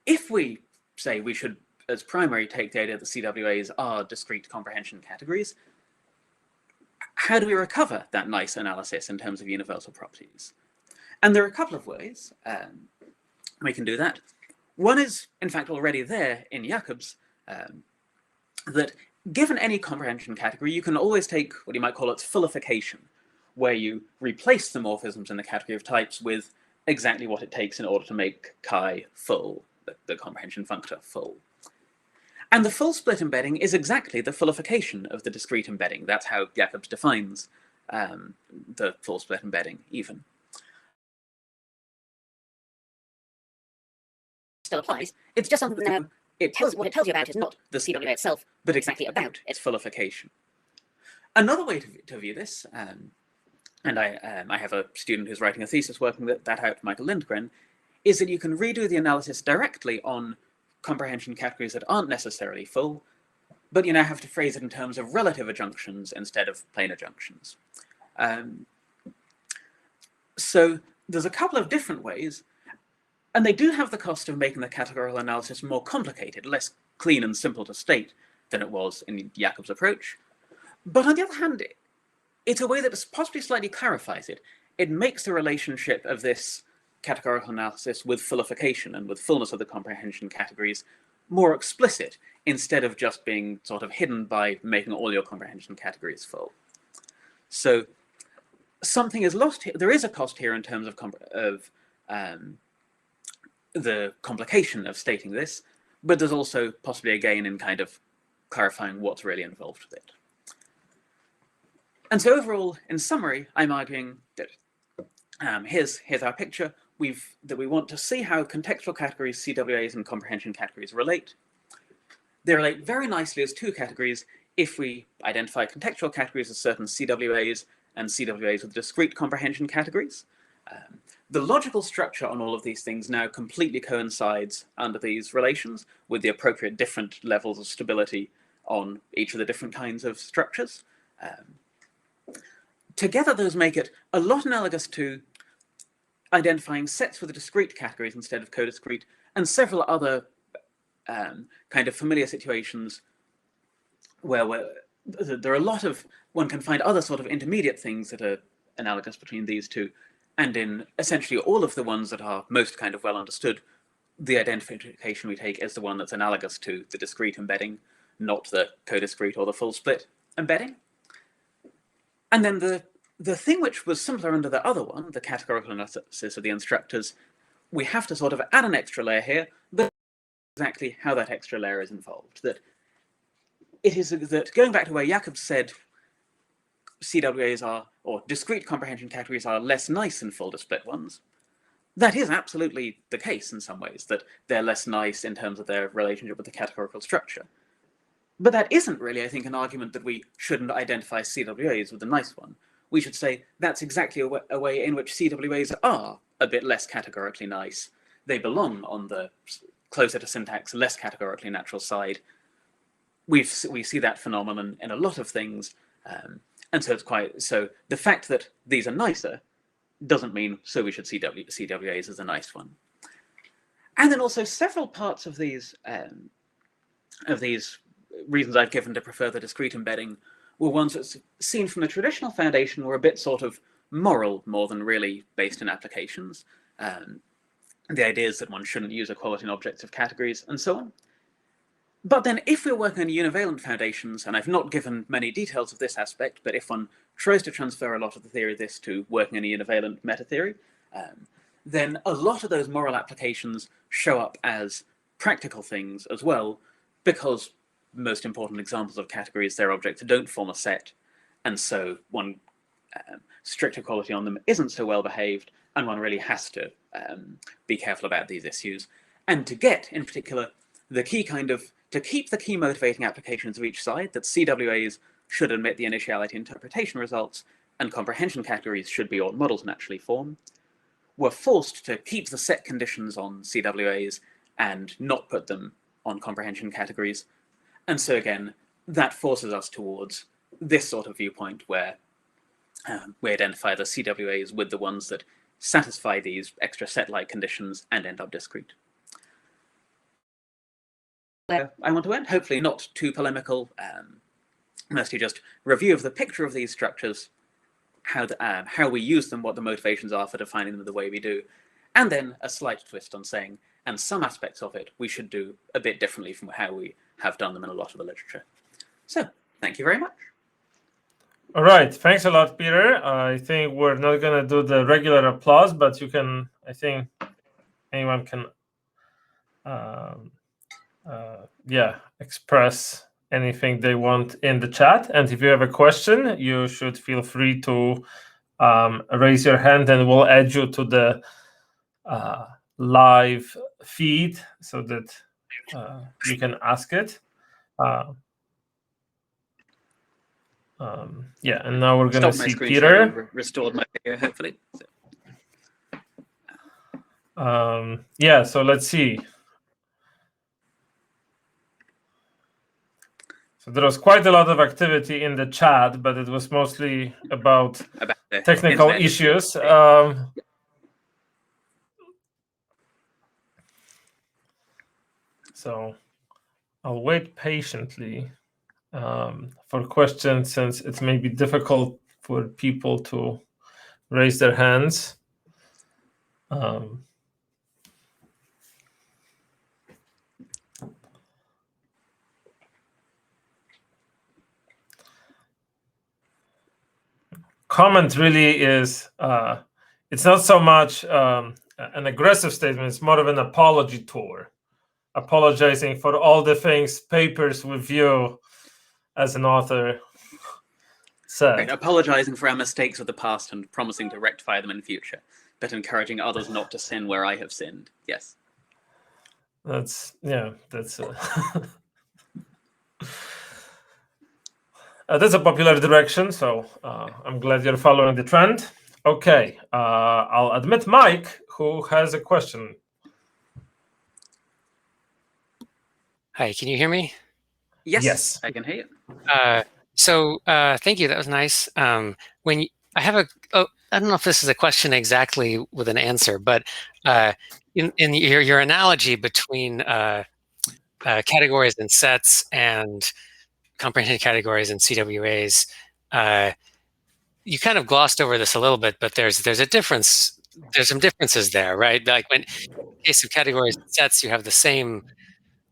if we say we should, as primary, take the idea that CWAs are discrete comprehension categories, how do we recover that nice analysis in terms of universal properties? And there are a couple of ways we can do that. One is, in fact, already there in Jacobs, that given any comprehension category, you can always take what you might call its fullification, where you replace the morphisms in the category of types with exactly what it takes in order to make chi full, the comprehension functor full. And the full split embedding is exactly the fullification of the discrete embedding. That's how Jacobs defines the full split embedding, even. still applies. It's just something that What it tells you about is not the CWA itself, but exactly about its fullification. Another way to view this, and I have a student who's writing a thesis working that out, Michael Lindgren, is that you can redo the analysis directly on comprehension categories that aren't necessarily full, but you now have to phrase it in terms of relative adjunctions instead of plain adjunctions. So there's a couple of different ways, and they do have the cost of making the categorical analysis more complicated, less clean and simple to state than it was in Jakob's approach. But on the other hand, it's a way that possibly slightly clarifies it. It makes the relationship of this categorical analysis with fullification and with fullness of the comprehension categories more explicit, instead of just being sort of hidden by making all your comprehension categories full. So something is lost here. There is a cost here in terms of the complication of stating this, but there's also possibly a gain in kind of clarifying what's really involved with it. And so overall, in summary, I'm arguing that here's our picture. That we want to see how contextual categories, CWAs, and comprehension categories relate. They relate very nicely as two categories if we identify contextual categories as certain CWAs and CWAs with discrete comprehension categories. The logical structure on all of these things now completely coincides under these relations with the appropriate different levels of stability on each of the different kinds of structures. Together, those make it a lot analogous to identifying sets with the discrete categories instead of co-discrete, and several other kind of familiar situations where there are a lot of, one can find other sort of intermediate things that are analogous between these two, and in essentially all of the ones that are most kind of well understood, the identification we take is the one that's analogous to the discrete embedding, not the co-discrete or the full split embedding. And then the thing which was simpler under the other one, the categorical analysis of the instructors, we have to sort of add an extra layer here, but exactly how that extra layer is involved. That it is that, going back to where Jakob said CWAs are, or discrete comprehension categories are less nice than full to split ones, that is absolutely the case in some ways, that they're less nice in terms of their relationship with the categorical structure. But that isn't really, I think, an argument that we shouldn't identify CWAs with the nice one. We should say that's exactly a way in which CWAs are a bit less categorically nice. They belong on the closer to syntax, less categorically natural side. We see that phenomenon in a lot of things, and so it's so the fact that these are nicer doesn't mean so we should see CWAs as a nice one. And then also several parts of these reasons I've given to prefer the discrete embedding were ones that, seen from the traditional foundation, were a bit sort of moral more than really based in applications. The ideas that one shouldn't use equality in objects of categories and so on. But then if we're working on univalent foundations, and I've not given many details of this aspect, but if one tries to transfer a lot of the theory of this to working in a univalent meta-theory, then a lot of those moral applications show up as practical things as well, because most important examples of categories, their objects don't form a set, and so one strict equality on them isn't so well behaved, and one really has to be careful about these issues. And to get, in particular, the key to keep the key motivating applications of each side, that CWAs should admit the initiality interpretation results, and comprehension categories should be what models naturally form, we're forced to keep the set conditions on CWAs and not put them on comprehension categories. And so again, that forces us towards this sort of viewpoint where we identify the CWAs with the ones that satisfy these extra set-like conditions and end up discrete. I want to end, hopefully not too polemical, mostly just review of the picture of these structures, how we use them, what the motivations are for defining them the way we do, and then a slight twist on saying, and some aspects of it we should do a bit differently from how we have done them in a lot of the literature. So, thank you very much. All right, thanks a lot, Peter. I think we're not going to do the regular applause, but you can, I think anyone can, express anything they want in the chat. And if you have a question, you should feel free to raise your hand and we'll add you to the live feed so that you can ask it. Yeah, and now we're going to see Peter. Restored my video, hopefully. Yeah, so let's see. So there was quite a lot of activity in the chat, but it was mostly about technical issues. So I'll wait patiently for questions, since it may be difficult for people to raise their hands. Comment really is, it's not so much an aggressive statement, it's more of an apology tour, apologizing for all the things, papers with you as an author said. Right, apologizing for our mistakes of the past and promising to rectify them in future, but encouraging others not to sin where I have sinned. Yes. That's that's a popular direction, so I'm glad you're following the trend. Okay, I'll admit Mike, who has a question. Hi, can you hear me? Yes. I can hear you. Thank you. That was nice. I don't know if this is a question exactly with an answer, but in your analogy between categories and sets and comprehension categories and CWAs, you kind of glossed over this a little bit, but there's a difference. There's some differences there, right? Like in the case of categories and sets, you have the same.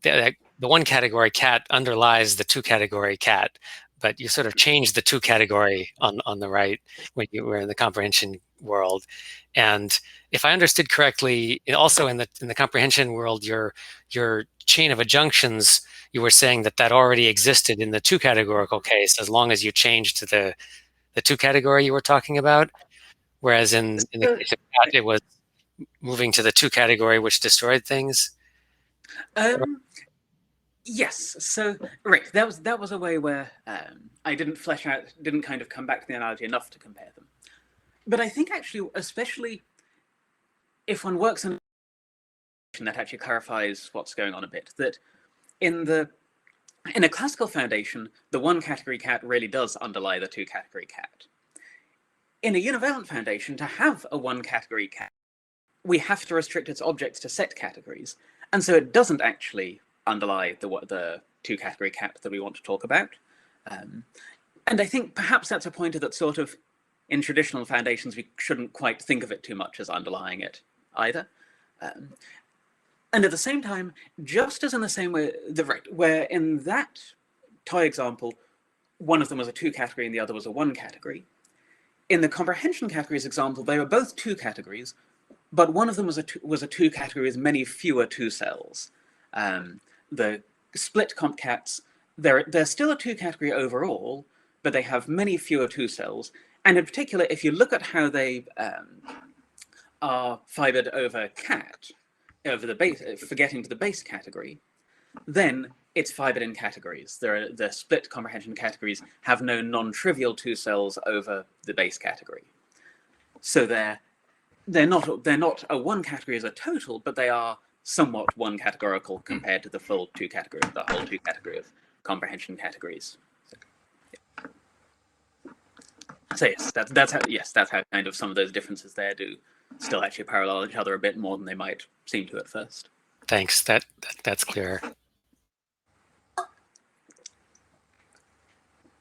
The one category cat underlies the two category cat, but you sort of change the two category on the right when you were in the comprehension world. And if I understood correctly, also in the comprehension world, your chain of adjunctions, you were saying that already existed in the two categorical case as long as you changed to the two category you were talking about. Whereas in the case of cat, it was moving to the two category, which destroyed things. Yes. So right, that was a way where I didn't flesh out, didn't kind of come back to the analogy enough to compare them. But I think actually, especially if one works in that actually clarifies what's going on a bit, that in a classical foundation, the one category cat really does underlie the two category cat. In a univalent foundation, to have a one category cat, we have to restrict its objects to set categories, and so it doesn't actually underlie the two category cat that we want to talk about. And I think perhaps that's a pointer that sort of, in traditional foundations, we shouldn't quite think of it too much as underlying it either. And at the same time, just as in the same way, where in that toy example, one of them was a two category and the other was a one category. In the comprehension categories example, they were both two categories, but one of them was a two category with many fewer two cells. The split comp cats, they're still a two category overall, but they have many fewer two cells. And in particular, if you look at how they are fibered over cat, over the base, forgetting to the base category, then it's fibered in categories. The split comprehension categories have no non-trivial two cells over the base category. So they're not a one category as a total, but they are somewhat one categorical compared to the full two category, the whole two category of comprehension categories. So yes, that's how kind of some of those differences there do still actually parallel each other a bit more than they might seem to at first. Thanks. That's clear.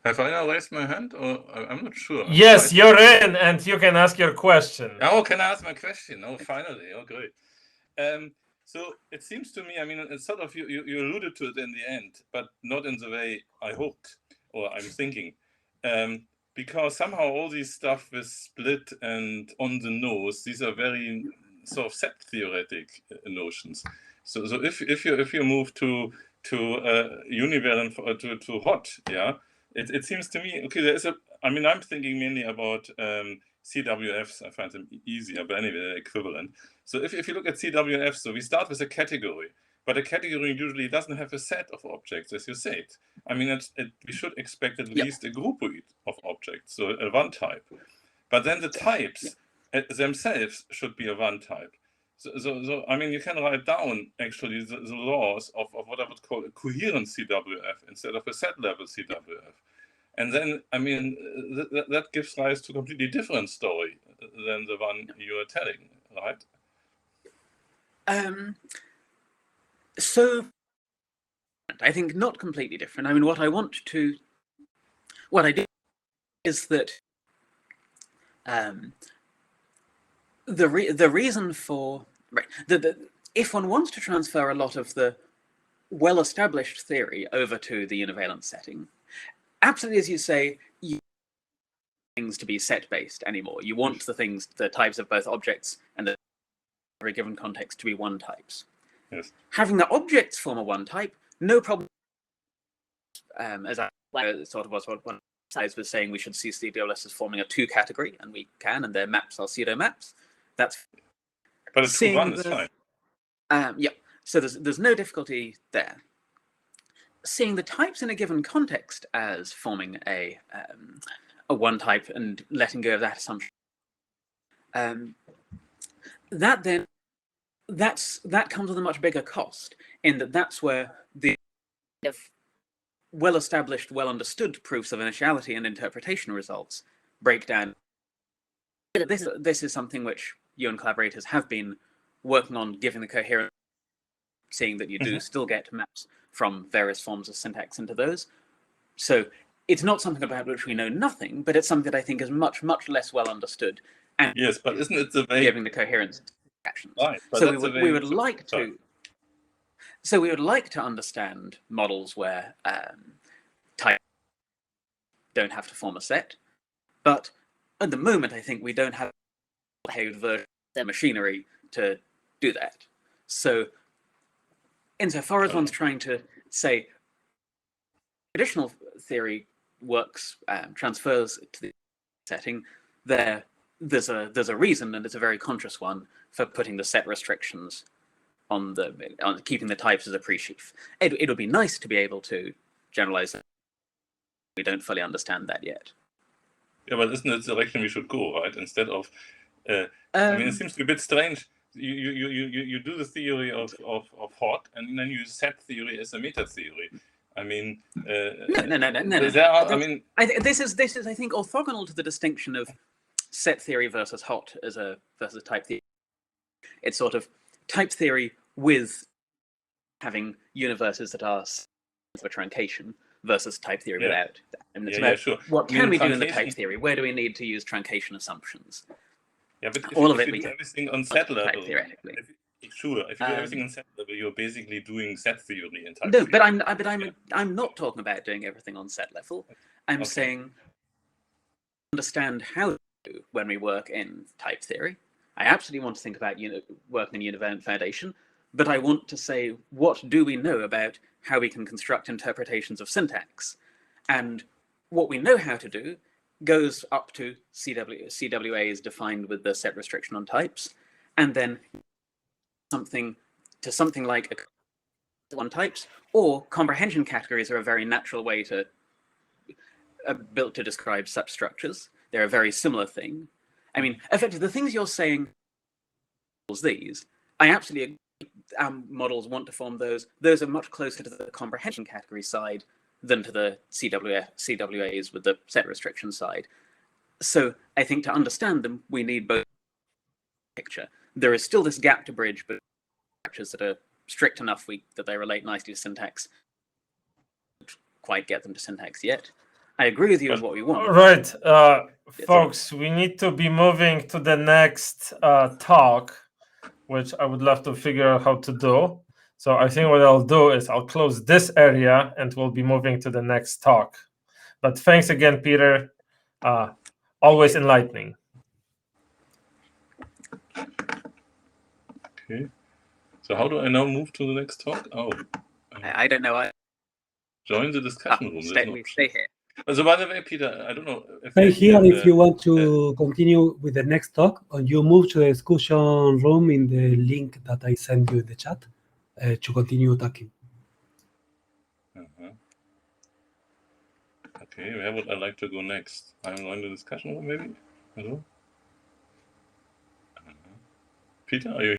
Have I now raised my hand, or I'm not sure? Yes, you're in, and you can ask your question. Oh, can I ask my question? Oh, finally. Oh, great. So it seems to me, I mean, it's sort of, you alluded to it in the end, but not in the way I hoped, or I'm thinking. Because somehow all these stuff with split and on the nose, these are very sort of set theoretic notions. So if you move to univalent to HoTT, yeah, it seems to me, okay, I'm thinking mainly about CWFs, I find them easier, but anyway, they're equivalent. So if you look at CWFs, so we start with a category, but a category usually doesn't have a set of objects, as you said. I mean, we should expect at least a group of objects, so a one type. But then the types themselves should be a one type. So I mean, you can write down actually the laws of what I would call a coherent CWF instead of a set level CWF. And then, I mean, that gives rise to a completely different story than the one you are telling, right? So I think not completely different. I mean, what I do is that the reason for if one wants to transfer a lot of the well-established theory over to the univalent setting, absolutely, as you say, you want things to be set-based anymore. You want the types of both objects and the every given context to be one types. Yes. Having the objects form a one type, no problem. As I sort of was what one side was saying, we should see CWS as forming a two category, and we can, and their maps are pseudo maps. That's but a 2-1 is fine. Yeah. So there's no difficulty there. Seeing the types in a given context as forming a one type and letting go of that assumption, that comes with a much bigger cost, in that's where the well-established, well-understood proofs of initiality and interpretation results break down. This is something which you and collaborators have been working on, giving the coherence, seeing that you do still get maps from various forms of syntax into those. So it's not something about which we know nothing, but it's something that I think is much, much less well understood. And yes, but isn't it the way giving the coherence actions? Right, so we would like to. So we would like to understand models where types don't have to form a set, but at the moment, I think we don't have behaved version of machinery to do that. So insofar as one's trying to say traditional theory works, transfers to the setting, there's a reason, and it's a very conscious one, for putting the set restrictions on keeping the types as a pre-sheaf. It would be nice to be able to generalize that. We don't fully understand that yet. Yeah, but isn't it the direction we should go, right? Instead of, I mean, it seems to be a bit strange. You do the theory of HoTT, and then you set theory as a meta theory. I mean, no. This is I think orthogonal to the distinction of set theory versus HoTT versus type theory. It's sort of type theory with having universes that are for truncation versus type theory without. And it's about sure. What can we do in the type theory? Where do we need to use truncation assumptions? Yeah, but all of if it you do everything on set level, theoretically. If you do everything on set level, you're basically doing set theory in type theory. But I'm not talking about doing everything on set level. I'm saying understand how to do when we work in type theory. I absolutely want to think about working in univalent foundation, but I want to say, what do we know about how we can construct interpretations of syntax? And what we know how to do goes up to CWA is defined with the set restriction on types, and then something like one types, or comprehension categories are a very natural way to built to describe such structures. They're a very similar thing. I mean, effectively, the things you're saying, these, I absolutely agree. Models want to form those. Those are much closer to the comprehension category side than to the CWAs with the set restriction side. So I think to understand them, we need both picture. There is still this gap to bridge, but structures that are strict enough that they relate nicely to syntax. Don't quite get them to syntax yet. I agree with you on what we want. Right, folks, we need to be moving to the next talk, which I would love to figure out how to do. So I think what I'll do is I'll close this area and we'll be moving to the next talk. But thanks again, Peter. Always enlightening. Okay. So how do I now move to the next talk? Oh, I don't know. Join the discussion room. Stay here. So by the way, Peter, I don't know if Stay you're here if you want to continue with the next talk, or you move to the discussion room in the link that I sent you in the chat to continue talking. Okay, where would I like to go next? I'm going to discussion room, maybe? Hello? Peter, are you